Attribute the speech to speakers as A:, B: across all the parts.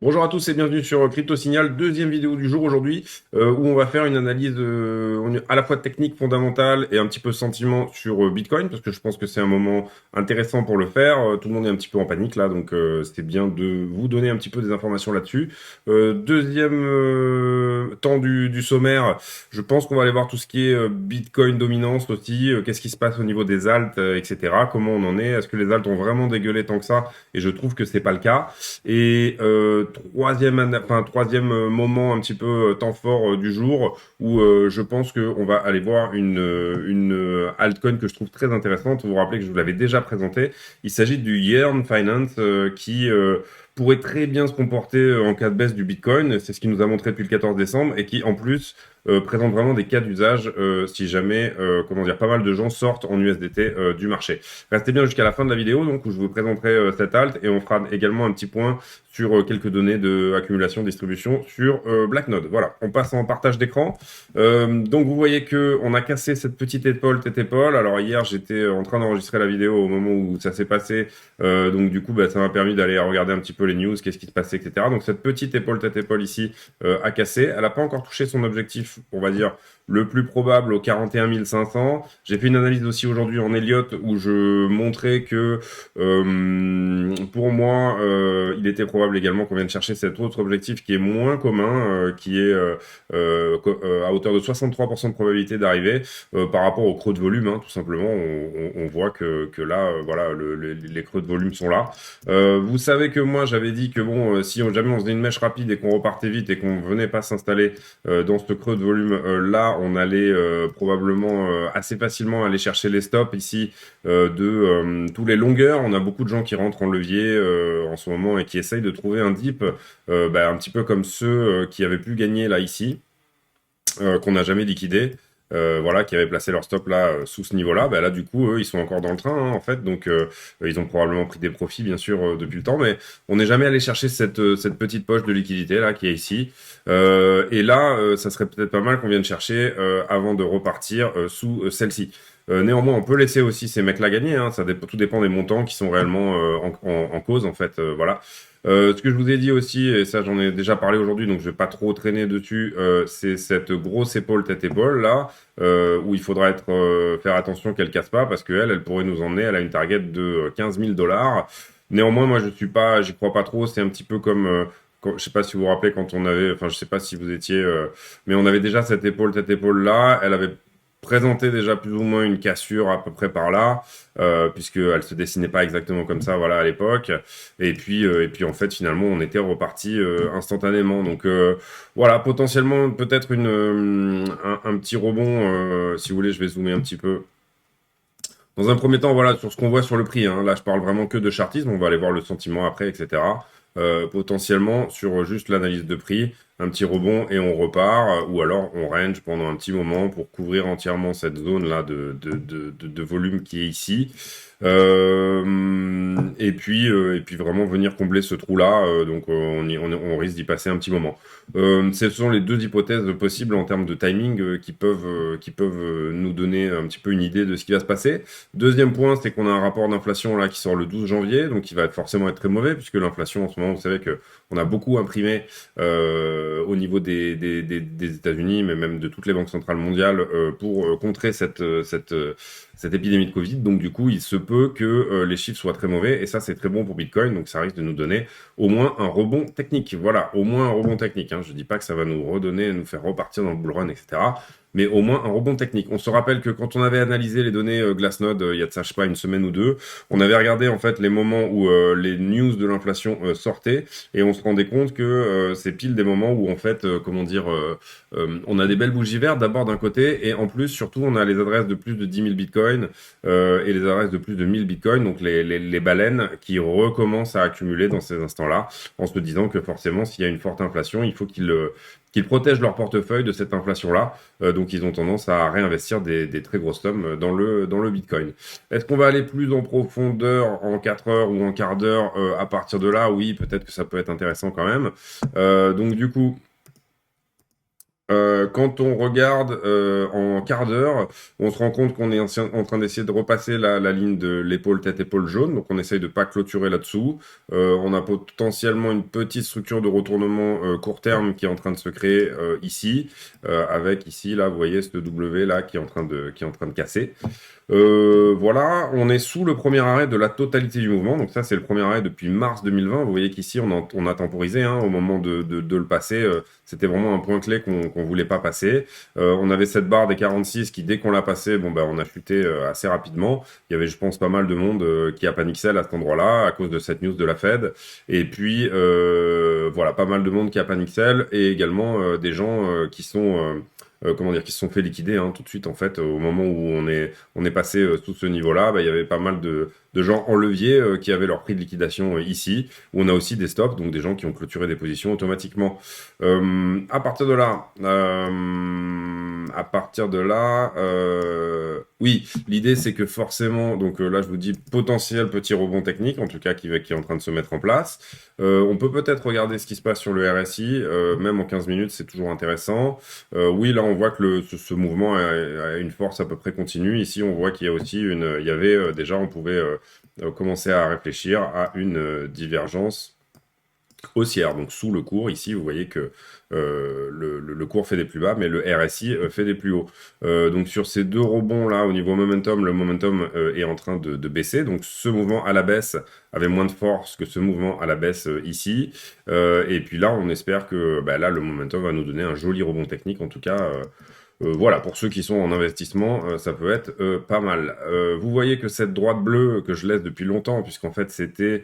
A: Bonjour à tous et bienvenue sur Crypto Signal, deuxième vidéo du jour aujourd'hui où on va faire une analyse à la fois technique, fondamentale et un petit peu sentiment sur Bitcoin parce que je pense que c'est un moment intéressant pour le faire. Tout le monde est un petit peu en panique là, donc c'était bien de vous donner un petit peu des informations là-dessus. Deuxième temps du sommaire, je pense qu'on va aller voir tout ce qui est Bitcoin dominance aussi, qu'est-ce qui se passe au niveau des alts, etc. Comment on en est, est-ce que les alts ont vraiment dégueulé tant que ça? Et je trouve que c'est pas le cas. Et troisième moment un petit peu temps fort du jour où je pense qu'on va aller voir une altcoin que je trouve très intéressante. Vous vous rappelez que je vous l'avais déjà présenté. Il s'agit du Yearn Finance qui pourrait très bien se comporter en cas de baisse du Bitcoin. C'est ce qu'il nous a montré depuis le 14 décembre et qui en plus présente vraiment des cas d'usage si jamais comment dire, pas mal de gens sortent en USDT du marché. Restez bien jusqu'à la fin de la vidéo donc où je vous présenterai cette alt et on fera également un petit point sur quelques données de accumulation, distribution sur Blacknode. Voilà, on passe en partage d'écran. Donc vous voyez que on a cassé cette petite épaule, tête épaule. Alors hier j'étais en train d'enregistrer la vidéo au moment où ça s'est passé, donc du coup bah, ça m'a permis d'aller regarder un petit peu les news, qu'est-ce qui se passait, etc. Donc cette petite épaule, tête épaule ici a cassé. Elle n'a pas encore touché son objectif, on va dire le plus probable au 41 500. J'ai fait une analyse aussi aujourd'hui en Elliott où je montrais que pour moi, il était probable également qu'on vienne chercher cet autre objectif qui est moins commun, qui est à hauteur de 63% de probabilité d'arriver par rapport au creux de volume, hein, tout simplement. On voit que là, voilà, les creux de volume sont là. Vous savez que moi, j'avais dit que bon, si jamais on faisait une mèche rapide et qu'on repartait vite et qu'on venait pas s'installer dans ce creux de volume là, on allait probablement assez facilement aller chercher les stops ici de tous les longueurs. On a beaucoup de gens qui rentrent en levier en ce moment et qui essayent de trouver un dip un petit peu comme ceux qui avaient pu gagner là ici, qu'on n'a jamais liquidé. Voilà, qui avaient placé leur stop là sous ce niveau-là, bah, là du coup eux ils sont encore dans le train hein, en fait, donc ils ont probablement pris des profits bien sûr depuis le temps, mais on n'est jamais allé chercher cette petite poche de liquidité là qui est ici. Et là ça serait peut-être pas mal qu'on vienne chercher avant de repartir sous celle-ci. Néanmoins, on peut laisser aussi ces mecs-là gagner. Hein, tout dépend des montants qui sont réellement en cause, en fait. Voilà. Ce que je vous ai dit aussi, et ça j'en ai déjà parlé aujourd'hui, donc je vais pas trop traîner dessus, c'est cette grosse épaule tête-épaule là, où il faudra faire attention qu'elle casse pas, parce qu'elle, elle pourrait nous emmener, elle a une target de 15 000 $. Néanmoins, moi j'y crois pas trop. C'est un petit peu comme je sais pas si vous vous rappelez quand on avait, enfin je sais pas si vous étiez, mais on avait déjà cette épaule, tête épaule là, elle avait présenté déjà plus ou moins une cassure à peu près par là, puisqu'elle se dessinait pas exactement comme ça, voilà, à l'époque. Et puis en fait, finalement, on était reparti instantanément. Donc voilà, potentiellement peut-être un petit rebond. Si vous voulez, je vais zoomer un petit peu. Dans un premier temps, voilà, sur ce qu'on voit sur le prix, hein, là je parle vraiment que de chartisme, on va aller voir le sentiment après, etc. Potentiellement sur juste l'analyse de prix, un petit rebond et on repart, ou alors on range pendant un petit moment pour couvrir entièrement cette zone là de volume qui est ici. Et puis vraiment venir combler ce trou là, donc on risque d'y passer un petit moment. Ce sont les deux hypothèses possibles en termes de timing qui peuvent nous donner un petit peu une idée de ce qui va se passer. Deuxième point, c'est qu'on a un rapport d'inflation là qui sort le 12 janvier, donc il va forcément être très mauvais puisque l'inflation en ce moment, vous savez que on a beaucoup imprimé au niveau des États-Unis, mais même de toutes les banques centrales mondiales pour contrer cette épidémie de Covid. Donc du coup, il se peut que les chiffres soient très mauvais et ça, c'est très bon pour Bitcoin. Donc ça risque de nous donner au moins un rebond technique. Voilà, au moins un rebond technique. Hein. Je dis pas que ça va nous redonner, nous faire repartir dans le bull run, etc. Mais au moins un rebond technique. On se rappelle que quand on avait analysé les données Glassnode, il y a de ça, je sais pas, une semaine ou deux, on avait regardé en fait les moments où les news de l'inflation sortaient et on se rendait compte que c'est pile des moments où en fait, on a des belles bougies vertes d'abord d'un côté et en plus, surtout, on a les adresses de plus de 10 000 bitcoins et les adresses de plus de 1000 bitcoins, donc les baleines qui recommencent à accumuler dans ces instants-là en se disant que forcément, s'il y a une forte inflation, il faut qu'ils protègent leur portefeuille de cette inflation-là. Donc, ils ont tendance à réinvestir des très grosses sommes dans le Bitcoin. Est-ce qu'on va aller plus en profondeur en 4 heures ou en quart d'heure à partir de là? Oui, peut-être que ça peut être intéressant quand même. Donc, du coup, Quand on regarde en quart d'heure, on se rend compte qu'on est en train d'essayer de repasser la ligne de l'épaule tête-épaule jaune, donc on essaye de pas clôturer là-dessous. On a potentiellement une petite structure de retournement court terme qui est en train de se créer ici, avec ici, là, vous voyez, ce W là qui est en train de casser. Voilà, on est sous le premier arrêt de la totalité du mouvement. Donc ça, c'est le premier arrêt depuis mars 2020. Vous voyez qu'ici, on a temporisé hein, au moment de le passer. C'était vraiment un point clé qu'on voulait pas passer. On avait cette barre des 46 qui, dès qu'on l'a passé, bon, bah, on a chuté assez rapidement. Il y avait, je pense, pas mal de monde qui a panic sell à cet endroit-là à cause de cette news de la Fed. Et puis, voilà, pas mal de monde qui a panic sell et également des gens qui sont... comment dire, qui se sont fait liquider hein, tout de suite en fait au moment où on est passé sous ce niveau-là, bah, il y avait pas mal de gens en levier qui avaient leur prix de liquidation ici, où on a aussi des stops, donc des gens qui ont clôturé des positions automatiquement. À partir de là, oui, l'idée c'est que forcément, donc là je vous dis potentiel petit rebond technique, en tout cas qui est en train de se mettre en place. On peut peut-être regarder ce qui se passe sur le RSI, même en 15 minutes, c'est toujours intéressant. Oui, là on voit que ce mouvement a une force à peu près continue. Ici, on voit qu'il y a aussi il y avait déjà, on pouvait commencer à réfléchir à une divergence haussière, donc sous le cours. Ici, vous voyez que le cours fait des plus bas, mais le RSI fait des plus hauts. Donc sur ces deux rebonds-là, au niveau momentum, le momentum est en train de baisser. Donc ce mouvement à la baisse avait moins de force que ce mouvement à la baisse ici. Et puis là, on espère que bah, là, le momentum va nous donner un joli rebond technique, en tout cas. Voilà, pour ceux qui sont en investissement, ça peut être pas mal. Vous voyez que cette droite bleue que je laisse depuis longtemps, puisqu'en fait c'était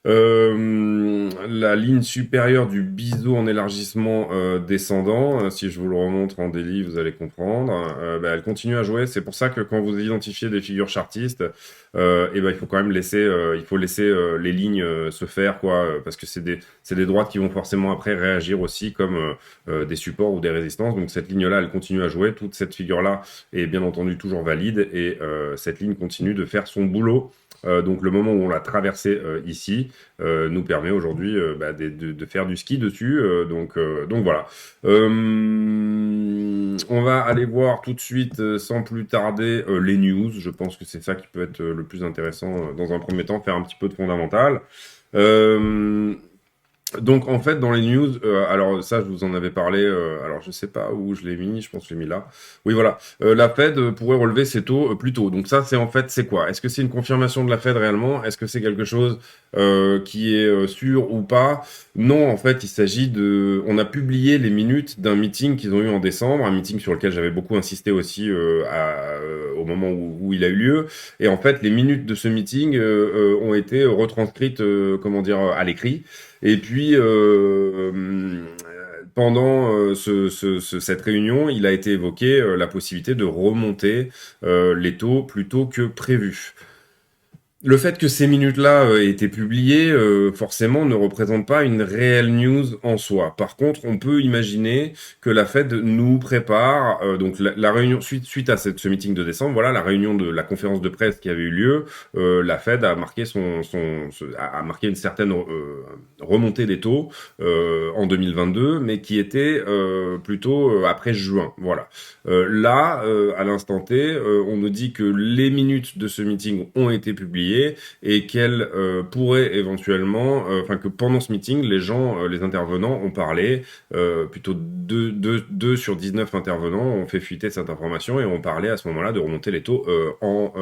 A: la ligne supérieure du biseau en élargissement descendant, si je vous le remontre en daily, vous allez comprendre. Bah, elle continue à jouer. C'est pour ça que quand vous identifiez des figures chartistes, et ben il faut quand même laisser, les lignes se faire, quoi, parce que c'est des droites qui vont forcément après réagir aussi comme des supports ou des résistances. Donc cette ligne-là, elle continue à jouer. Toute cette figure-là est bien entendu toujours valide et cette ligne continue de faire son boulot. Donc le moment où on l'a traversé ici nous permet aujourd'hui bah, de faire du ski dessus. Donc voilà. On va aller voir tout de suite, sans plus tarder, les news. Je pense que c'est ça qui peut être le plus intéressant dans un premier temps, faire un petit peu de fondamental. Euh, donc en fait dans les news, alors ça je vous en avais parlé, alors je sais pas où je l'ai mis, je pense que je l'ai mis là. Oui voilà, la Fed pourrait relever ses taux plus tôt. Donc ça c'est en fait c'est quoi? Est-ce que c'est une confirmation de la Fed réellement? Est-ce que c'est quelque chose qui est sûr ou pas? Non en fait il s'agit on a publié les minutes d'un meeting qu'ils ont eu en décembre, un meeting sur lequel j'avais beaucoup insisté aussi au moment où il a eu lieu. Et en fait les minutes de ce meeting ont été retranscrites comment dire à l'écrit. Et puis, pendant cette réunion, il a été évoqué la possibilité de remonter les taux plus tôt que prévu. Le fait que ces minutes-là aient été publiées, forcément, ne représente pas une réelle news en soi. Par contre, on peut imaginer que la Fed nous prépare, donc la réunion suite à ce meeting de décembre, voilà, la réunion de la conférence de presse qui avait eu lieu, la Fed a marqué a marqué une certaine remontée des taux en 2022, mais qui était plutôt après juin. Voilà. Là, à l'instant T, on nous dit que les minutes de ce meeting ont été publiées et qu'elle pourrait éventuellement, enfin que pendant ce meeting, les gens, les intervenants ont parlé, plutôt 2 sur 19 intervenants ont fait fuiter cette information et ont parlé à ce moment-là de remonter les taux en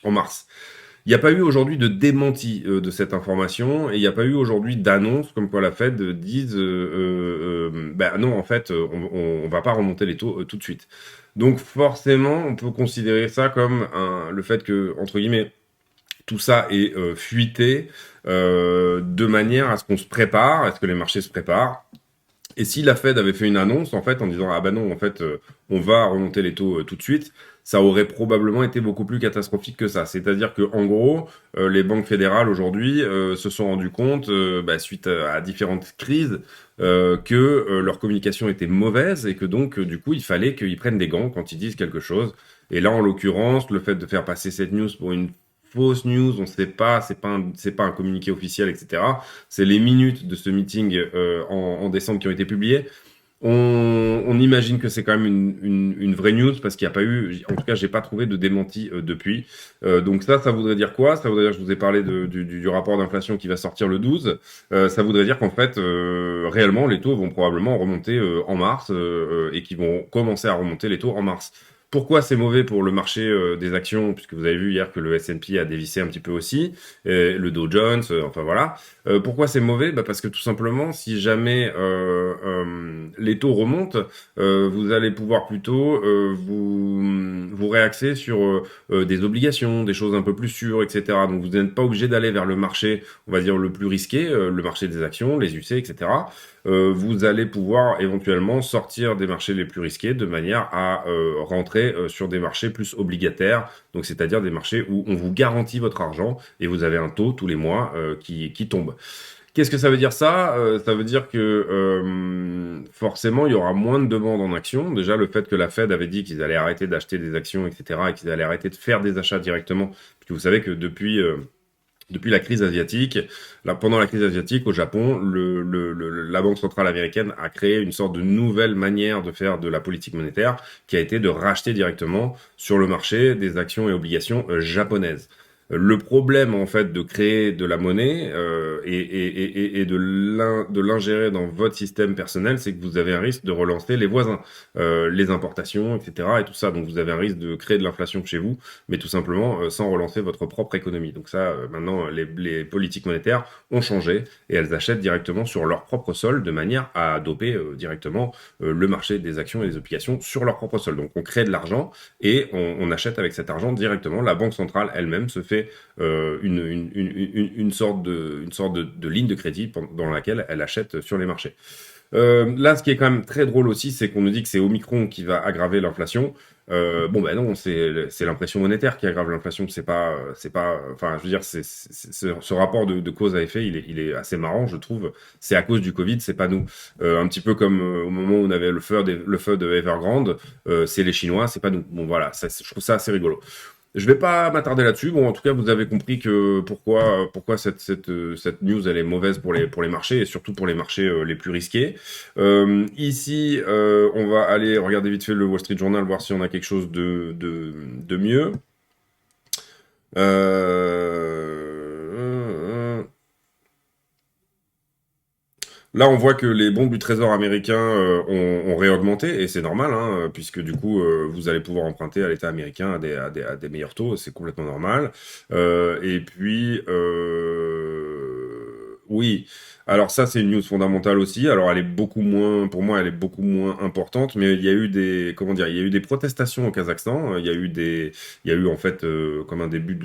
A: mars. Il n'y a pas eu aujourd'hui de démenti de cette information et il n'y a pas eu aujourd'hui d'annonce comme quoi la Fed dise bah non en fait on va pas remonter les taux tout de suite. Donc forcément on peut considérer ça comme le fait que entre guillemets tout ça est fuité de manière à ce qu'on se prépare, à ce que les marchés se préparent. Et si la Fed avait fait une annonce, en fait, en disant ah bah non, en fait, on va remonter les taux tout de suite, ça aurait probablement été beaucoup plus catastrophique que ça. C'est-à-dire que en gros, les banques fédérales aujourd'hui se sont rendues compte, bah, suite à différentes crises, que leur communication était mauvaise et que donc du coup, il fallait qu'ils prennent des gants quand ils disent quelque chose. Et là, en l'occurrence, le fait de faire passer cette news pour une fausse news, on ne sait pas, c'est pas un communiqué officiel, etc. C'est les minutes de ce meeting en décembre qui ont été publiées. On imagine que c'est quand même une vraie news parce qu'il n'y a pas eu, en tout cas, j'ai pas trouvé de démenti depuis. Donc ça voudrait dire quoi? Ça voudrait dire, je vous ai parlé du rapport d'inflation qui va sortir le 12. Ça voudrait dire qu'en fait, réellement, les taux vont probablement remonter en mars et qu'ils vont commencer à remonter les taux en mars. Pourquoi c'est mauvais pour le marché des actions? Puisque vous avez vu hier que le S&P a dévissé un petit peu aussi, le Dow Jones, enfin voilà. Pourquoi c'est mauvais? Bah parce que tout simplement, si jamais les taux remontent, vous allez pouvoir plutôt vous réaxer sur des obligations, des choses un peu plus sûres, etc. Donc vous n'êtes pas obligé d'aller vers le marché, on va dire, le plus risqué, le marché des actions, les UC, etc. Vous allez pouvoir éventuellement sortir des marchés les plus risqués de manière à rentrer sur des marchés plus obligataires, donc c'est-à-dire des marchés où on vous garantit votre argent et vous avez un taux tous les mois qui tombe. Qu'est-ce que ça veut dire ça? Ça veut dire que forcément, il y aura moins de demandes en actions. Déjà, le fait que la Fed avait dit qu'ils allaient arrêter d'acheter des actions, etc., et qu'ils allaient arrêter de faire des achats directement, parce que vous savez que depuis la crise asiatique, là, pendant la crise asiatique au Japon, la Banque centrale américaine a créé une sorte de nouvelle manière de faire de la politique monétaire qui a été de racheter directement sur le marché des actions et obligations japonaises. Le problème en fait de créer de la monnaie et de l'ingérer dans votre système personnel, c'est que vous avez un risque de relancer les voisins, les importations, etc. et tout ça. Donc vous avez un risque de créer de l'inflation chez vous, mais tout simplement sans relancer votre propre économie. Donc ça, maintenant, les politiques monétaires ont changé et elles achètent directement sur leur propre sol de manière à doper directement le marché des actions et des obligations sur leur propre sol. Donc on crée de l'argent et on achète avec cet argent directement. La banque centrale elle-même se fait une sorte de ligne de crédit dans laquelle elle achète sur les marchés. Là, ce qui est quand même très drôle aussi, c'est qu'on nous dit que c'est Omicron qui va aggraver l'inflation. Bon, ben non, c'est l'impression monétaire qui aggrave l'inflation. Enfin, je veux dire, ce rapport de cause à effet, il est assez marrant, je trouve. C'est à cause du Covid, c'est pas nous. Un petit peu comme au moment où on avait le feu de Evergrande, c'est les Chinois, c'est pas nous. Bon, voilà, je trouve ça assez rigolo. Je vais pas m'attarder là-dessus. Bon, en tout cas, vous avez compris que pourquoi cette news elle est mauvaise pour les marchés et surtout pour les marchés les plus risqués. Ici, on va aller regarder vite fait le Wall Street Journal, voir si on a quelque chose de mieux. Là, on voit que les bons du Trésor américain ont réaugmenté, et c'est normal, hein, puisque du coup, vous allez pouvoir emprunter à l'État américain à des meilleurs taux, c'est complètement normal. Et puis, oui, alors ça, c'est une news fondamentale aussi. Alors, elle est beaucoup moins, pour moi, elle est beaucoup moins importante, mais il y a eu comment dire, il y a eu des protestations au Kazakhstan. Il y a eu en fait comme un début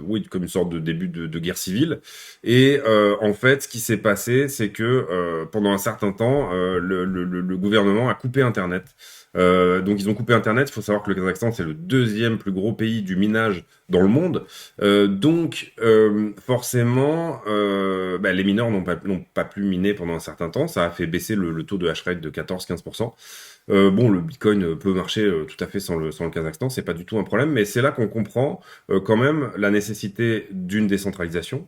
A: oui, comme une sorte de début de guerre civile. Et en fait, ce qui s'est passé, c'est que pendant un certain temps, le gouvernement a coupé Internet. Donc ils ont coupé Internet. Il faut savoir que le Kazakhstan, c'est le deuxième plus gros pays du minage dans le monde. Donc forcément, les mineurs n'ont pas pu miner pendant un certain temps. Ça a fait baisser le taux de hash rate de 14-15%. Bon, le Bitcoin peut marcher tout à fait sans le Kazakhstan, c'est pas du tout un problème, mais c'est là qu'on comprend quand même la nécessité d'une décentralisation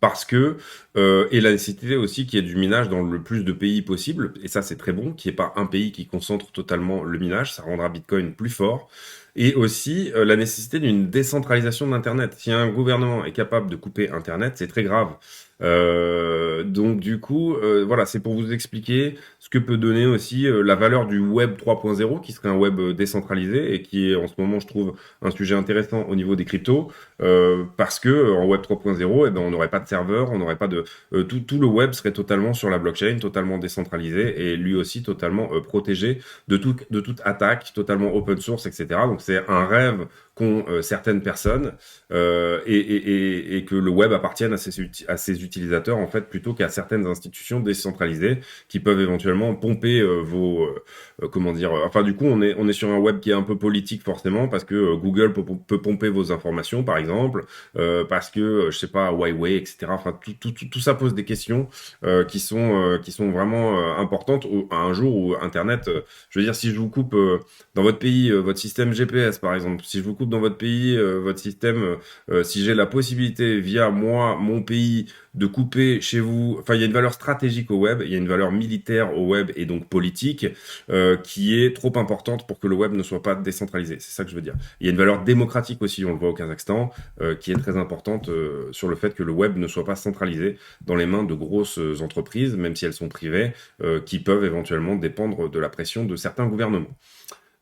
A: parce que et la nécessité aussi qu'il y ait du minage dans le plus de pays possible, et ça c'est très bon, qu'il n'y ait pas un pays qui concentre totalement le minage, ça rendra Bitcoin plus fort, et aussi la nécessité d'une décentralisation d'Internet. Si un gouvernement est capable de couper Internet, c'est très grave. Donc du coup, voilà, c'est pour vous expliquer ce que peut donner aussi la valeur du Web 3.0, qui serait un web décentralisé et qui est en ce moment, je trouve, un sujet intéressant au niveau des cryptos, parce que en Web 3.0, eh ben, on n'aurait pas de serveur, on n'aurait pas de tout le web serait totalement sur la blockchain, totalement décentralisé et lui aussi totalement protégé de toute attaque, totalement open source, etc. Donc c'est un rêve qu'ont certaines personnes et que le web appartienne à ses utilisateurs en fait plutôt qu'à certaines institutions décentralisées qui peuvent éventuellement pomper comment dire enfin du coup on est sur un web qui est un peu politique forcément parce que Google peut pomper vos informations par exemple parce que je sais pas Huawei etc enfin tout ça pose des questions qui sont vraiment importantes à un jour où Internet je veux dire si je vous coupe dans votre pays votre système GPS par exemple si je vous coupe dans votre pays votre système si j'ai la possibilité via moi mon pays de couper chez vous, enfin il y a une valeur stratégique au web, il y a une valeur militaire au web et donc politique qui est trop importante pour que le web ne soit pas décentralisé, c'est ça que je veux dire. Il y a une valeur démocratique aussi, on le voit au Kazakhstan, qui est très importante sur le fait que le web ne soit pas centralisé dans les mains de grosses entreprises, même si elles sont privées, qui peuvent éventuellement dépendre de la pression de certains gouvernements.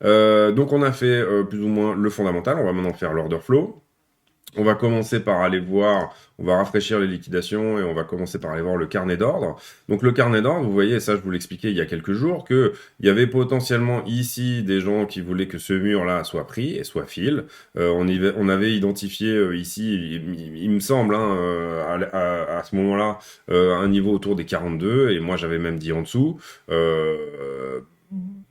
A: Donc on a fait plus ou moins le fondamental, on va maintenant faire l'order flow. On va commencer par aller voir, on va rafraîchir les liquidations et on va commencer par aller voir le carnet d'ordre. Donc le carnet d'ordre, vous voyez, ça je vous l'expliquais il y a quelques jours, qu'il y avait potentiellement ici des gens qui voulaient que ce mur-là soit pris et soit fill. On avait identifié ici, il me semble, hein, à ce moment-là, un niveau autour des 42 et moi j'avais même dit en dessous.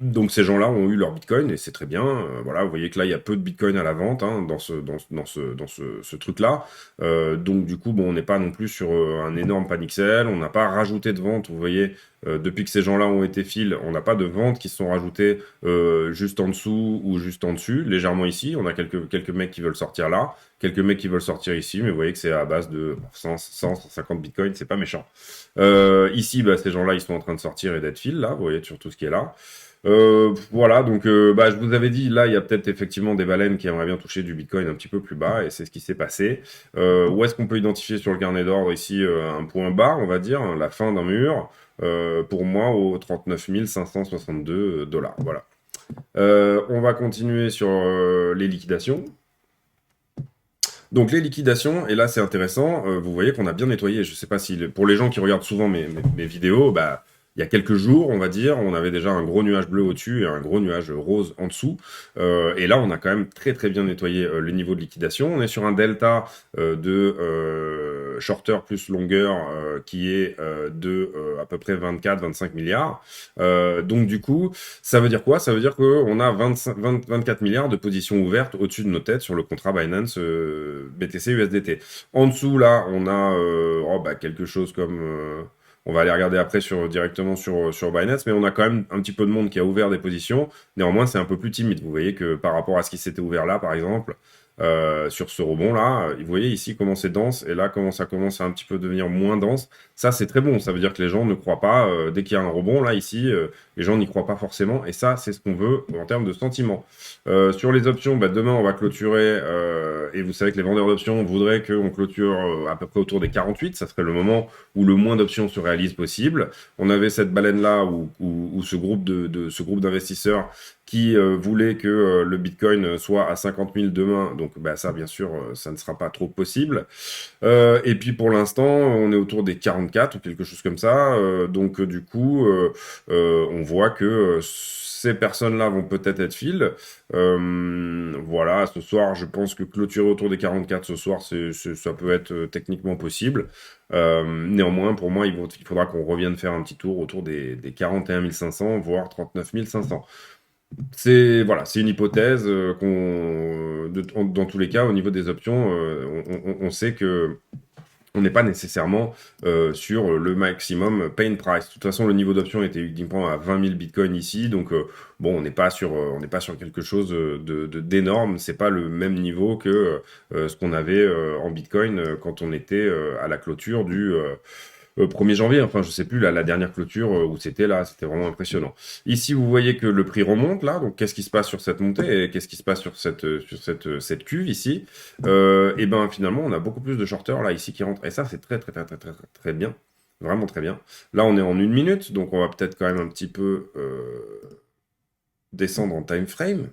A: Donc ces gens-là ont eu leur Bitcoin et c'est très bien. Voilà, vous voyez que là il y a peu de Bitcoin à la vente hein, ce truc-là. Donc du coup, bon, on n'est pas non plus sur un énorme panic sell. On n'a pas rajouté de vente. Vous voyez, depuis que ces gens-là ont été fill, on n'a pas de ventes qui se sont rajoutées juste en dessous ou juste en dessus. Légèrement ici, on a quelques mecs qui veulent sortir là, quelques mecs qui veulent sortir ici, mais vous voyez que c'est à base de 150 Bitcoin, c'est pas méchant. Ici, bah, ces gens-là, ils sont en train de sortir et d'être fill là. Vous voyez sur tout ce qui est là. Voilà, donc bah, je vous avais dit, là, il y a peut-être effectivement des baleines qui aimeraient bien toucher du Bitcoin un petit peu plus bas, et c'est ce qui s'est passé. Où est-ce qu'on peut identifier sur le carnet d'ordre ici un point bas, on va dire, hein, la fin d'un mur, pour moi, au 39 562 $. Voilà. On va continuer sur les liquidations. Donc les liquidations, et là c'est intéressant, vous voyez qu'on a bien nettoyé, je sais pas si, pour les gens qui regardent souvent mes vidéos, bah, il y a quelques jours, on va dire, on avait déjà un gros nuage bleu au-dessus et un gros nuage rose en dessous. Et là, on a quand même très très bien nettoyé le niveau de liquidation. On est sur un delta de shorter plus longueur qui est de à peu près 24-25 milliards. Donc du coup, ça veut dire quoi? Ça veut dire qu'on a 24 milliards de positions ouvertes au-dessus de nos têtes sur le contrat Binance BTC USDT. En dessous, là, on a quelque chose comme... on va aller regarder après directement sur Binance, mais on a quand même un petit peu de monde qui a ouvert des positions. Néanmoins, c'est un peu plus timide. Vous voyez que par rapport à ce qui s'était ouvert là, par exemple, sur ce rebond-là, vous voyez ici comment c'est dense, et là comment ça commence à un petit peu devenir moins dense. Ça, c'est très bon. Ça veut dire que les gens ne croient pas. Dès qu'il y a un rebond, là, ici, les gens n'y croient pas forcément. Et ça, c'est ce qu'on veut en termes de sentiment. Sur les options, bah, demain, on va clôturer. Et vous savez que les vendeurs d'options voudraient qu'on clôture à peu près autour des 48. Ça serait le moment où le moins d'options se réalise possible. On avait cette baleine-là où ce groupe d'investisseurs qui voulait que le Bitcoin soit à 50 000 demain. Donc bah, ça, bien sûr, ça ne sera pas trop possible. Et puis pour l'instant, on est autour des 44 ou quelque chose comme ça. Donc du coup, on voit que ces personnes-là vont peut-être être fill. Voilà, ce soir, je pense que clôturer autour des 44 ce soir, ça peut être techniquement possible. Néanmoins, pour moi, il faudra qu'on revienne faire un petit tour autour des 41 500, voire 39 500. C'est une hypothèse dans tous les cas, au niveau des options, on sait que on n'est pas nécessairement sur le maximum pain price. De toute façon, le niveau d'option était uniquement à 20 000 bitcoins ici, donc bon, on n'est pas sur quelque chose d'énorme. C'est pas le même niveau que ce qu'on avait en bitcoin quand on était à la clôture du 1er janvier, enfin je sais plus, la dernière clôture où c'était là, c'était vraiment impressionnant. Ici, vous voyez que le prix remonte là, donc qu'est-ce qui se passe sur cette montée et qu'est-ce qui se passe sur cette cuve ici? Et ben finalement, on a beaucoup plus de shorters là ici qui rentrent, et ça c'est très très très très très très très bien, vraiment très bien. Là, on est en 1 minute, donc on va peut-être quand même un petit peu descendre en time frame.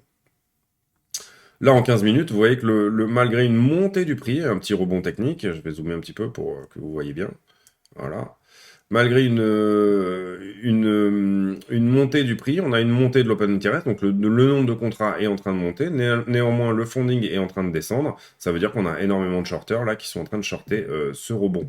A: Là, en 15 minutes, vous voyez que malgré une montée du prix, un petit rebond technique, je vais zoomer un petit peu pour que vous voyez bien. Voilà. Malgré une montée du prix, on a une montée de l'open interest, donc le nombre de contrats est en train de monter. Néanmoins, le funding est en train de descendre. Ça veut dire qu'on a énormément de shorters là qui sont en train de shorter ce rebond.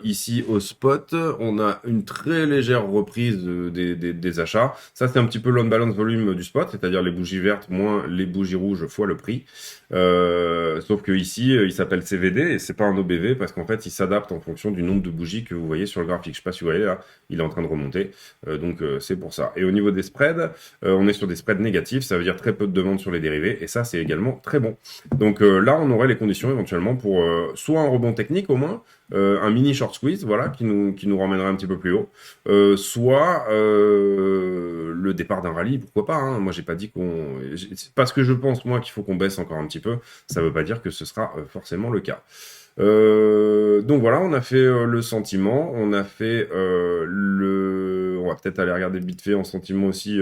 A: Ici au spot, on a une très légère reprise des achats. Ça, c'est un petit peu l'on-balance volume du spot, c'est-à-dire les bougies vertes moins les bougies rouges fois le prix. Sauf que ici, il s'appelle CVD et c'est pas un OBV parce qu'en fait, il s'adapte en fonction du nombre de bougies que vous voyez sur le graphique. Je sais pas si vous voyez là, il est en train de remonter. Donc c'est pour ça. Et au niveau des spreads, on est sur des spreads négatifs, ça veut dire très peu de demandes sur les dérivés et ça, c'est également très bon. Donc là, on aurait les conditions éventuellement pour soit un rebond technique au moins, un mini short squeeze, voilà, qui nous ramènerait un petit peu plus haut, soit le départ d'un rallye, pourquoi pas, hein. Moi, j'ai pas dit parce que je pense, moi, qu'il faut qu'on baisse encore un petit peu, ça veut pas dire que ce sera forcément le cas. Donc voilà, on a fait le sentiment, on a fait on va peut-être aller regarder vite fait en sentiment aussi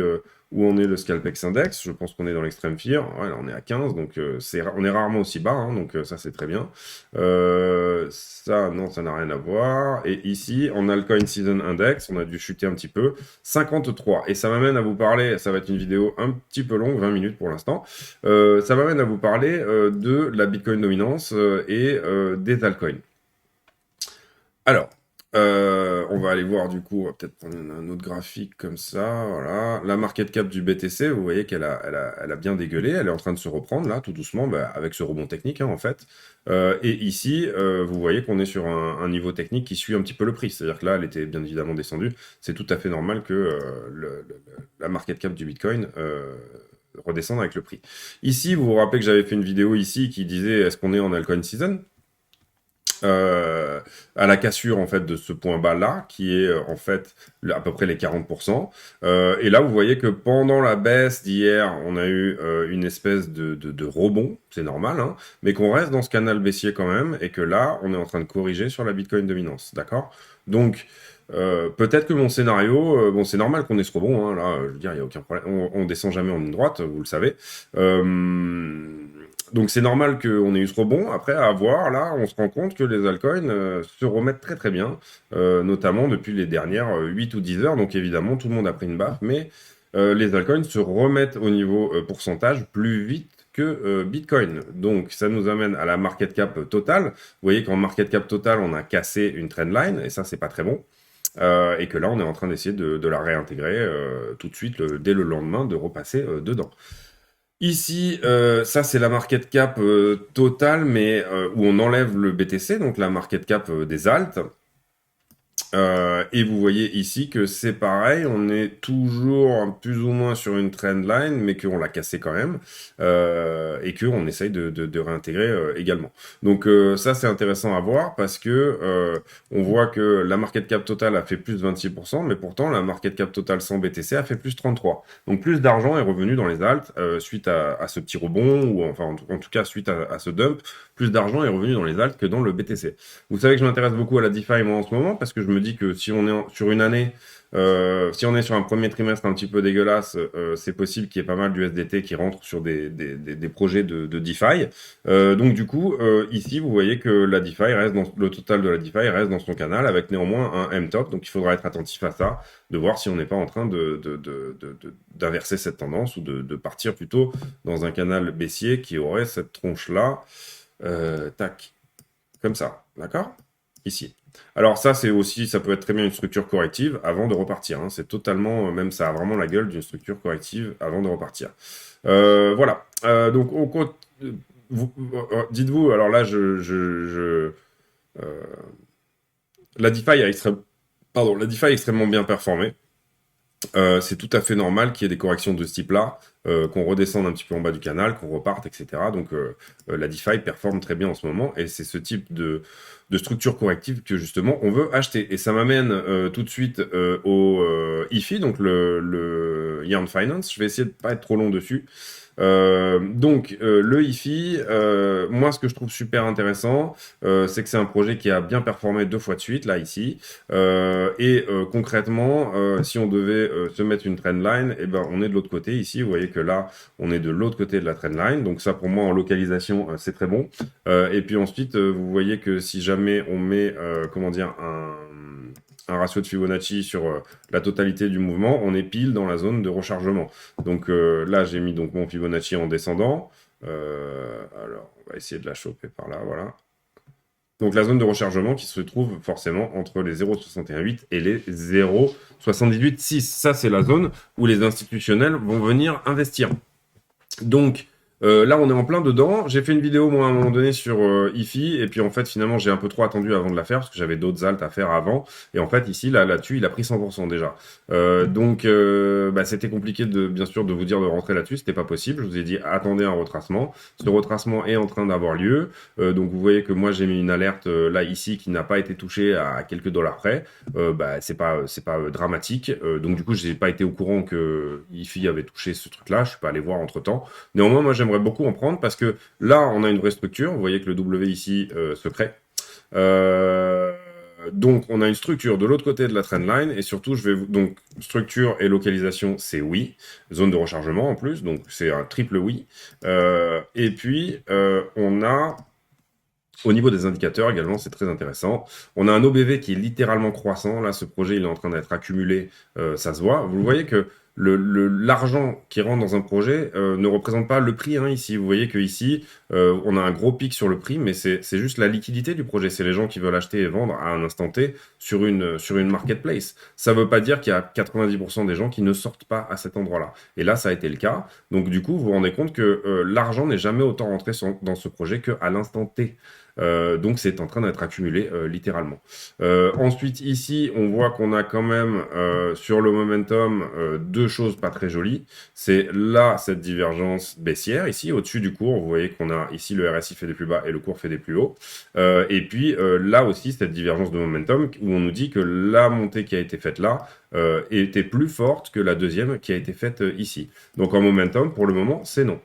A: où on est le Scalpex Index. Je pense qu'on est dans l'extrême fear. Ouais, là, on est à 15, donc on est rarement aussi bas, hein, donc ça c'est très bien. Ça, non, ça n'a rien à voir. Et ici, en Altcoin Season Index, on a dû chuter un petit peu, 53. Et ça m'amène à vous parler, ça va être une vidéo un petit peu longue, 20 minutes pour l'instant. Ça m'amène à vous parler de la Bitcoin dominance et des altcoins. Alors, on va aller voir du coup, on va peut-être prendre un autre graphique comme ça, voilà. La market cap du BTC, vous voyez qu'elle elle a bien dégueulé, elle est en train de se reprendre là, tout doucement, bah, avec ce rebond technique hein, en fait. Et ici, vous voyez qu'on est sur un niveau technique qui suit un petit peu le prix, c'est-à-dire que là, elle était bien évidemment descendue. C'est tout à fait normal que la market cap du Bitcoin redescendre avec le prix. Ici, vous vous rappelez que j'avais fait une vidéo ici qui disait est-ce qu'on est en altcoin season à la cassure en fait de ce point bas là qui est en fait à peu près les 40%. Et là vous voyez que pendant la baisse d'hier on a eu une espèce de rebond, c'est normal, hein, mais qu'on reste dans ce canal baissier quand même et que là on est en train de corriger sur la Bitcoin dominance, d'accord? Donc peut-être que mon scénario, bon c'est normal qu'on ait ce rebond, hein, là je veux dire il n'y a aucun problème, on descend jamais en ligne droite, vous le savez. Donc c'est normal qu'on ait eu ce rebond. Après, à voir, là, on se rend compte que les altcoins se remettent très très bien, notamment depuis les dernières 8 ou 10 heures. Donc évidemment, tout le monde a pris une baffe, mais les altcoins se remettent au niveau pourcentage plus vite que Bitcoin. Donc ça nous amène à la market cap totale. Vous voyez qu'en market cap totale, on a cassé une trendline, et ça, c'est pas très bon. Et que là, on est en train d'essayer de la réintégrer tout de suite, dès le lendemain, de repasser dedans. Ici, ça c'est la market cap totale, mais où on enlève le BTC, donc la market cap des alts. Et vous voyez ici que c'est pareil, on est toujours plus ou moins sur une trend line, mais qu'on l'a cassé quand même, et qu'on essaye de réintégrer également. Donc ça c'est intéressant à voir parce que on voit que la market cap totale a fait plus de 26%, mais pourtant la market cap totale sans BTC a fait plus 33%. Donc plus d'argent est revenu dans les alts suite à ce petit rebond, ou enfin en tout cas suite à ce dump, plus d'argent est revenu dans les alts que dans le BTC. Vous savez que je m'intéresse beaucoup à la DeFi moi en ce moment parce que je me dis que si on est sur une année, si on est sur un premier trimestre un petit peu dégueulasse, c'est possible qu'il y ait pas mal d'USDT qui rentrent sur des projets de DeFi. Donc du coup, ici, vous voyez que la DeFi reste le total de la DeFi reste dans son canal avec néanmoins un M-top. Donc il faudra être attentif à ça, de voir si on n'est pas en train d'inverser cette tendance ou de partir plutôt dans un canal baissier qui aurait cette tronche-là. Tac, comme ça, d'accord? Ici. Alors ça, c'est aussi, ça peut être très bien une structure corrective avant de repartir, hein. C'est totalement, même ça a vraiment la gueule d'une structure corrective avant de repartir. Voilà. Donc, dites-vous, alors là, la DeFi la DeFi a extrêmement bien performé. C'est tout à fait normal qu'il y ait des corrections de ce type-là, qu'on redescende un petit peu en bas du canal, qu'on reparte, etc. Donc la DeFi performe très bien en ce moment, et c'est ce type de structure corrective que justement on veut acheter. Et ça m'amène tout de suite au IFI, donc le Yarn Finance. Je vais essayer de pas être trop long dessus. Donc le IFI, moi ce que je trouve super intéressant, c'est que c'est un projet qui a bien performé 2 fois de suite là ici, et concrètement, si on devait se mettre une trendline, et ben on est de l'autre côté ici. Vous voyez que là on est de l'autre côté de la trendline, donc ça pour moi en localisation c'est très bon. Et puis ensuite vous voyez que si jamais on met comment dire un ratio de Fibonacci sur la totalité du mouvement, on est pile dans la zone de rechargement. Donc là, j'ai mis donc mon Fibonacci en descendant. Alors, on va essayer de la choper par là, voilà. Donc la zone de rechargement qui se trouve forcément entre les 0,618 et les 0,786. Ça, c'est la zone où les institutionnels vont venir investir. Donc, Là, on est en plein dedans. J'ai fait une vidéo, moi, à un moment donné, sur IFI, et puis en fait, finalement, j'ai un peu trop attendu avant de la faire, parce que j'avais d'autres alts à faire avant. Et en fait, ici, là-dessus, il a pris 100% déjà. Donc, bah, c'était compliqué, bien sûr, de vous dire de rentrer là-dessus. C'était pas possible. Je vous ai dit, attendez un retracement. Ce retracement est en train d'avoir lieu. Donc, vous voyez que moi, j'ai mis une alerte là, ici, qui n'a pas été touchée à quelques dollars près. Bah, c'est pas dramatique. Donc, du coup, j'ai pas été au courant que IFI avait touché ce truc-là. Je suis pas allé voir entre-temps. Néanmoins, moi, j'aimerais beaucoup en prendre parce que là, on a une vraie structure. Vous voyez que le W ici se crée. Euh, donc, on a une structure de l'autre côté de la trendline et surtout, donc structure et localisation, c'est oui. Zone de rechargement en plus, donc c'est un triple oui. Et puis, on a au niveau des indicateurs également, c'est très intéressant. On a un OBV qui est littéralement croissant. Là, ce projet, il est en train d'être accumulé. Ça se voit. Vous voyez que l'argent qui rentre dans un projet ne représente pas le prix, hein, ici. Vous voyez que ici, on a un gros pic sur le prix, mais c'est juste la liquidité du projet. C'est les gens qui veulent acheter et vendre à un instant T sur une marketplace. Ça ne veut pas dire qu'il y a 90% des gens qui ne sortent pas à cet endroit-là. Et là, ça a été le cas. Donc, du coup, vous vous rendez compte que l'argent n'est jamais autant rentré dans ce projet qu'à l'instant T. Donc c'est en train d'être accumulé littéralement. Ensuite ici on voit qu'on a quand même sur le momentum deux choses pas très jolies. C'est là cette divergence baissière ici au-dessus du cours. Vous voyez qu'on a ici le RSI fait des plus bas et le cours fait des plus hauts. Et puis là aussi cette divergence de momentum où on nous dit que la montée qui a été faite là était plus forte que la deuxième qui a été faite ici. Donc en momentum pour le moment c'est non.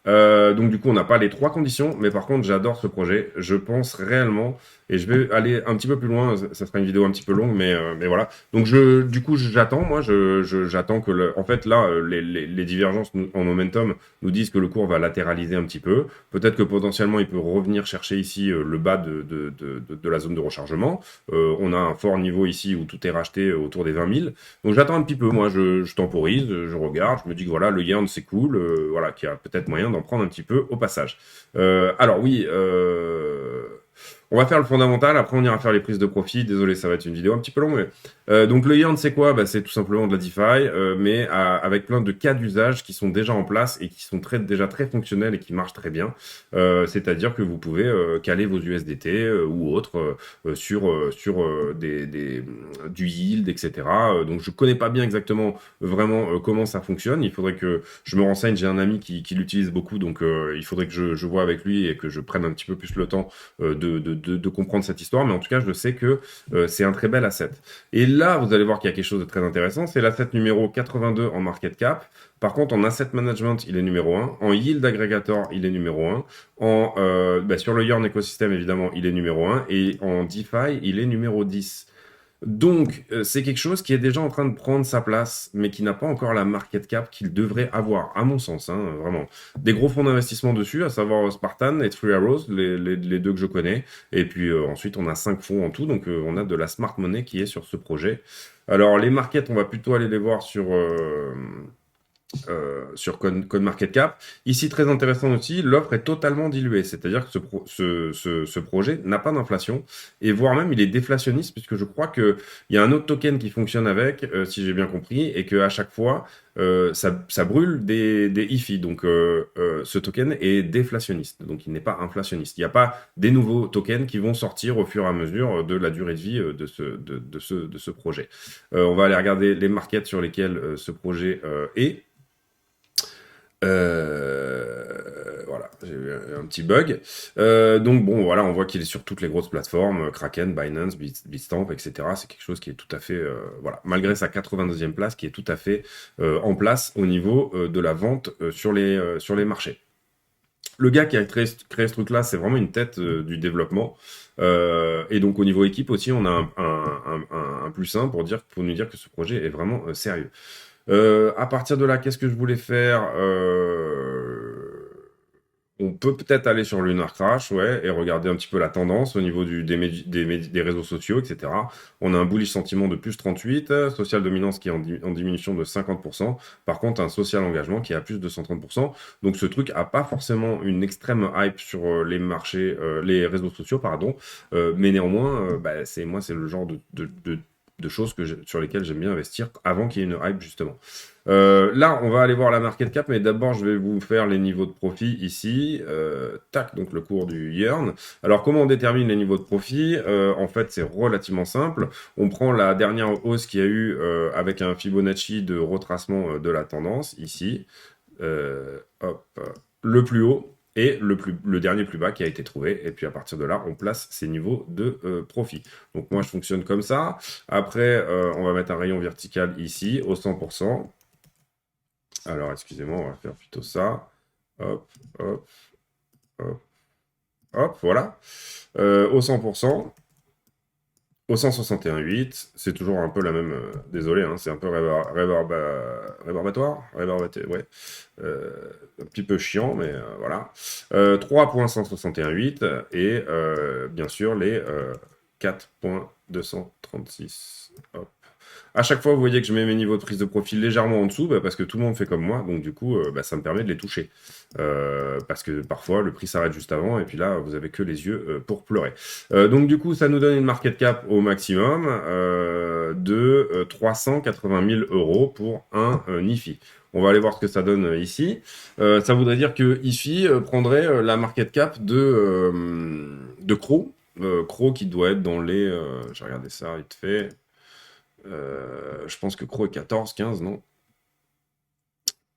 A: Donc du coup, on n'a pas les trois conditions, mais par contre, j'adore ce projet. Je pense réellement, et je vais aller un petit peu plus loin. Ça sera une vidéo un petit peu longue, mais voilà. Donc du coup, j'attends. Moi, j'attends que, en fait, là, les divergences en momentum nous disent que le cours va latéraliser un petit peu. Peut-être que potentiellement, il peut revenir chercher ici le bas de la zone de rechargement. On a un fort niveau ici où tout est racheté autour des 20 000. Donc j'attends un petit peu. Moi, je temporise, je regarde, je me dis que voilà, le yen c'est cool, voilà, qu'il y a peut-être moyen d'en prendre un petit peu au passage. Alors oui, on va faire le fondamental, après on ira faire les prises de profit. Désolé, ça va être une vidéo un petit peu longue. Donc le Yarn, c'est quoi? Bah, c'est tout simplement de la DeFi, mais avec plein de cas d'usage qui sont déjà en place et qui sont déjà très fonctionnels et qui marchent très bien. C'est-à-dire que vous pouvez caler vos USDT ou autres sur du yield, etc. Donc je connais pas bien exactement vraiment comment ça fonctionne. Il faudrait que je me renseigne. J'ai un ami qui l'utilise beaucoup, donc il faudrait que je vois avec lui et que je prenne un petit peu plus le temps de comprendre cette histoire. Mais en tout cas, je sais que c'est un très bel asset. Et là, vous allez voir qu'il y a quelque chose de très intéressant. C'est l'asset numéro 82 en market cap. Par contre, en asset management, il est numéro 1. En yield aggregator, il est numéro 1. Sur le Yearn Ecosystem, évidemment, il est numéro 1. Et en DeFi, il est numéro 10. Donc, c'est quelque chose qui est déjà en train de prendre sa place, mais qui n'a pas encore la market cap qu'il devrait avoir, à mon sens, hein, vraiment. Des gros fonds d'investissement dessus, à savoir Spartan et Three Arrows, les deux que je connais. Et puis ensuite, on a 5 fonds en tout, donc on a de la smart money qui est sur ce projet. Alors, les markets, on va plutôt aller les voir sur CoinMarketCap. Ici, très intéressant aussi, l'offre est totalement diluée, c'est-à-dire que ce projet n'a pas d'inflation, et voire même il est déflationniste, puisque je crois qu'il y a un autre token qui fonctionne avec, si j'ai bien compris, et qu'à chaque fois, ça brûle des IFI, donc ce token est déflationniste, donc il n'est pas inflationniste. Il n'y a pas des nouveaux tokens qui vont sortir au fur et à mesure de la durée de vie de ce projet. On va aller regarder les markets sur lesquels ce projet est. Voilà, j'ai eu un petit bug. Donc bon, voilà, on voit qu'il est sur toutes les grosses plateformes, Kraken, Binance, Bitstamp, etc. C'est quelque chose qui est tout à fait, voilà, malgré sa 82e place, qui est tout à fait en place au niveau de la vente sur les marchés. Le gars qui a créé ce truc-là, c'est vraiment une tête du développement. Et donc au niveau équipe aussi, on a un plus 1 pour nous dire que ce projet est vraiment sérieux. À partir de là, qu'est-ce que je voulais faire? On peut peut-être aller sur Lunar Crash, ouais, et regarder un petit peu la tendance au niveau des réseaux sociaux, etc. On a un bullish sentiment de plus 38, social dominance qui est en diminution de 50%, par contre un social engagement qui est à plus de 130%. Donc ce truc a pas forcément une extrême hype sur les marchés, les réseaux sociaux, pardon, mais néanmoins, c'est le genre de de choses sur lesquelles j'aime bien investir avant qu'il y ait une hype, justement. Là, on va aller voir la market cap, mais d'abord, je vais vous faire les niveaux de profit ici. Tac, donc le cours du Yearn. Alors, comment on détermine les niveaux de profit? En fait, c'est relativement simple. On prend la dernière hausse qu'il y a eu avec un Fibonacci de retracement de la tendance, ici. Hop, le plus haut et le dernier plus bas qui a été trouvé. Et puis, à partir de là, on place ces niveaux de profit. Donc, moi, je fonctionne comme ça. Après, on va mettre un rayon vertical ici, au 100%. Alors, excusez-moi, on va faire plutôt ça. Hop, hop, hop, hop, voilà. Au 100%, au 161,8, c'est toujours un peu la même... désolé, hein, c'est un peu ouais. Un petit peu chiant, mais voilà. 3,161,8 et bien sûr les 4,236. Hop. À chaque fois, vous voyez que je mets mes niveaux de prise de profil légèrement en dessous, parce que tout le monde fait comme moi, donc du coup, ça me permet de les toucher. Parce que parfois, le prix s'arrête juste avant, et puis là, vous avez que les yeux pour pleurer. Donc du coup, ça nous donne une market cap au maximum de 380 000 euros pour un IFI. On va aller voir ce que ça donne ici. Ça voudrait dire que IFI prendrait la market cap de Crow. Crow qui doit être dans les... j'ai regardé ça vite fait. Je pense que Crow est 14, 15, non?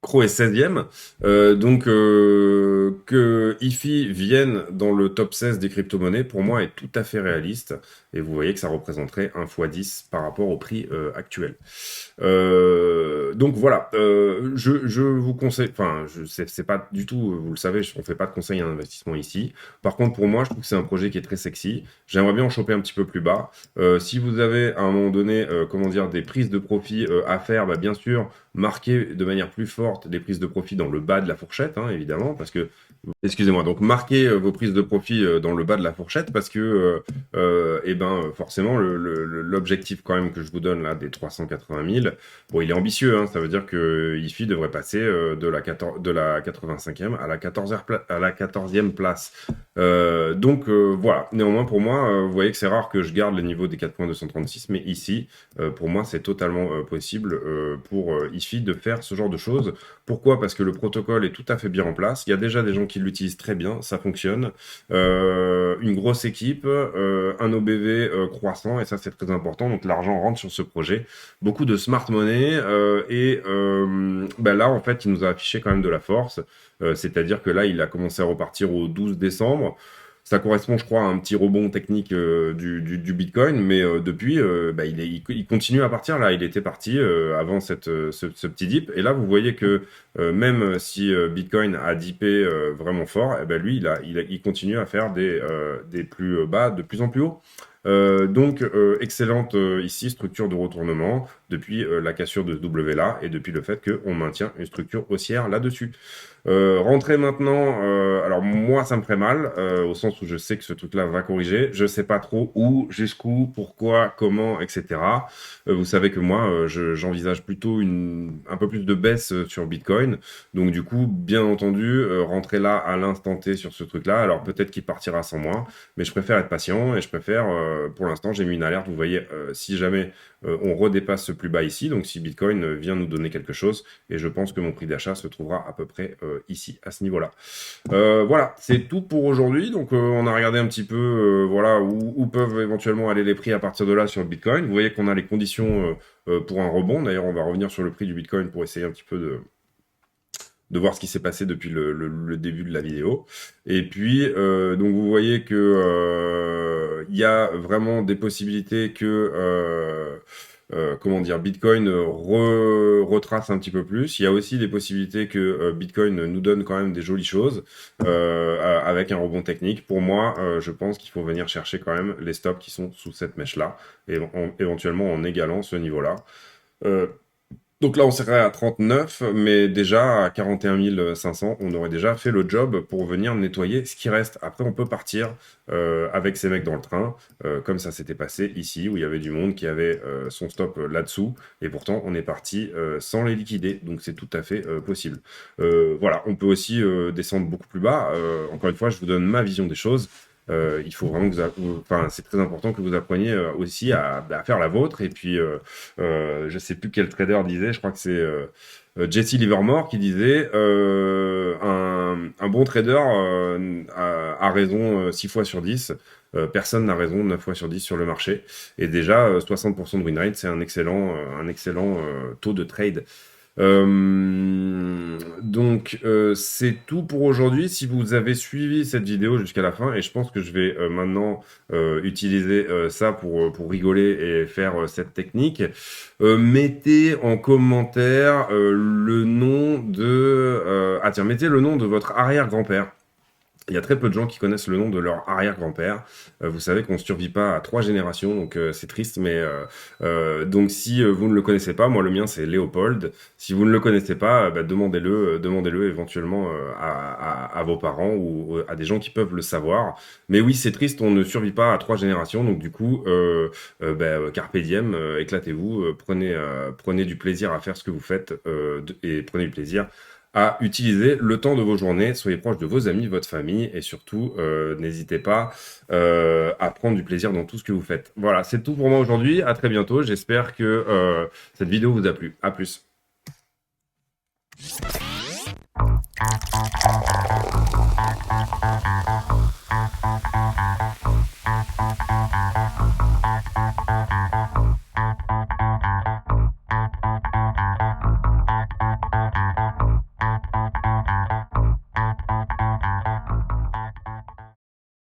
A: Crow est 16e. Donc, que IFI vienne dans le top 16 des crypto-monnaies, pour moi, est tout à fait réaliste. Et vous voyez que ça représenterait 1 x 10 par rapport au prix actuel. Donc voilà, je vous conseille, enfin, c'est pas du tout, vous le savez, on fait pas de conseil à investissement ici. Par contre, pour moi, je trouve que c'est un projet qui est très sexy. J'aimerais bien en choper un petit peu plus bas. Si vous avez à un moment donné, comment dire, des prises de profit à faire, bien sûr, marquez de manière plus forte des prises de profit dans le bas de la fourchette, hein, évidemment, parce que, excusez-moi, donc marquez vos prises de profit dans le bas de la fourchette, parce que, forcément, l'objectif quand même que je vous donne là, des 380 000, bon, il est ambitieux, hein, ça veut dire que IFI devrait passer de la 85e à la 14e place. Voilà, néanmoins pour moi, vous voyez que c'est rare que je garde les niveaux des 4,236, mais ici, pour moi, c'est totalement possible pour IFI de faire ce genre de choses. Pourquoi? Parce que le protocole est tout à fait bien en place. Il y a déjà des gens qui l'utilisent très bien, ça fonctionne. Une grosse équipe, un OBV croissant, et ça c'est très important. Donc l'argent rentre sur ce projet. Beaucoup de smart money, là en fait il nous a affiché quand même de la force. C'est-à-dire que là il a commencé à repartir au 12 décembre. Ça correspond, je crois, à un petit rebond technique du Bitcoin, mais depuis, il continue à partir. Là, il était parti avant ce petit dip. Et là, vous voyez que même si Bitcoin a dippé vraiment fort, lui, il continue à faire des plus bas de plus en plus haut. Excellente ici structure de retournement depuis la cassure de W là et depuis le fait qu'on maintient une structure haussière là-dessus. Rentrer maintenant, alors moi ça me ferait mal, au sens où je sais que ce truc-là va corriger, je sais pas trop où, jusqu'où, pourquoi, comment, etc. Vous savez que moi j'envisage plutôt un peu plus de baisse sur Bitcoin, donc du coup bien entendu rentrer là à l'instant T sur ce truc-là, alors peut-être qu'il partira sans moi, mais je préfère être patient et je préfère, pour l'instant j'ai mis une alerte, vous voyez, si jamais on redépasse ce plus bas ici, donc si Bitcoin vient nous donner quelque chose, et je pense que mon prix d'achat se trouvera à peu près ici, à ce niveau-là. Voilà, c'est tout pour aujourd'hui. Donc, on a regardé un petit peu voilà, où peuvent éventuellement aller les prix à partir de là sur le Bitcoin. Vous voyez qu'on a les conditions pour un rebond. D'ailleurs, on va revenir sur le prix du Bitcoin pour essayer un petit peu de voir ce qui s'est passé depuis le début de la vidéo. Et puis, donc vous voyez que il y a vraiment des possibilités que comment dire, Bitcoin retrace un petit peu plus. Il y a aussi des possibilités que Bitcoin nous donne quand même des jolies choses avec un rebond technique. Pour moi, je pense qu'il faut venir chercher quand même les stops qui sont sous cette mèche-là, et éventuellement en égalant ce niveau-là. Donc là, on serait à 39, mais déjà à 41 500, on aurait déjà fait le job pour venir nettoyer ce qui reste. Après, on peut partir avec ces mecs dans le train, comme ça s'était passé ici, où il y avait du monde qui avait son stop là-dessous, et pourtant, on est parti sans les liquider, donc c'est tout à fait possible. Voilà, on peut aussi descendre beaucoup plus bas. Encore une fois, je vous donne ma vision des choses. il faut vraiment que enfin, c'est très important que vous appreniez aussi à faire la vôtre. Et puis, je sais plus quel trader disait, je crois que c'est Jesse Livermore qui disait un bon trader a raison 6 fois sur 10. Personne n'a raison 9 fois sur 10 sur le marché. Et déjà, 60% de win rate, c'est un excellent taux de trade. Donc, c'est tout pour aujourd'hui. Si vous avez suivi cette vidéo jusqu'à la fin, et je pense que je vais maintenant utiliser ça pour rigoler et faire cette technique, mettez en commentaire le nom de... ah tiens, mettez le nom de votre arrière-grand-père. Il y a très peu de gens qui connaissent le nom de leur arrière-grand-père. Vous savez qu'on ne survit pas à 3 générations, donc c'est triste, mais donc si vous ne le connaissez pas, moi le mien c'est Léopold. Si vous ne le connaissez pas, bah, demandez-le éventuellement à vos parents ou à des gens qui peuvent le savoir. Mais oui, c'est triste, on ne survit pas à 3 générations, donc du coup, bah, carpe diem, éclatez-vous, prenez du plaisir à faire ce que vous faites et prenez du plaisir à utiliser le temps de vos journées. Soyez proche de vos amis, votre famille et surtout, n'hésitez pas à prendre du plaisir dans tout ce que vous faites. Voilà, c'est tout pour moi aujourd'hui. À très bientôt. J'espère que cette vidéo vous a plu. À plus.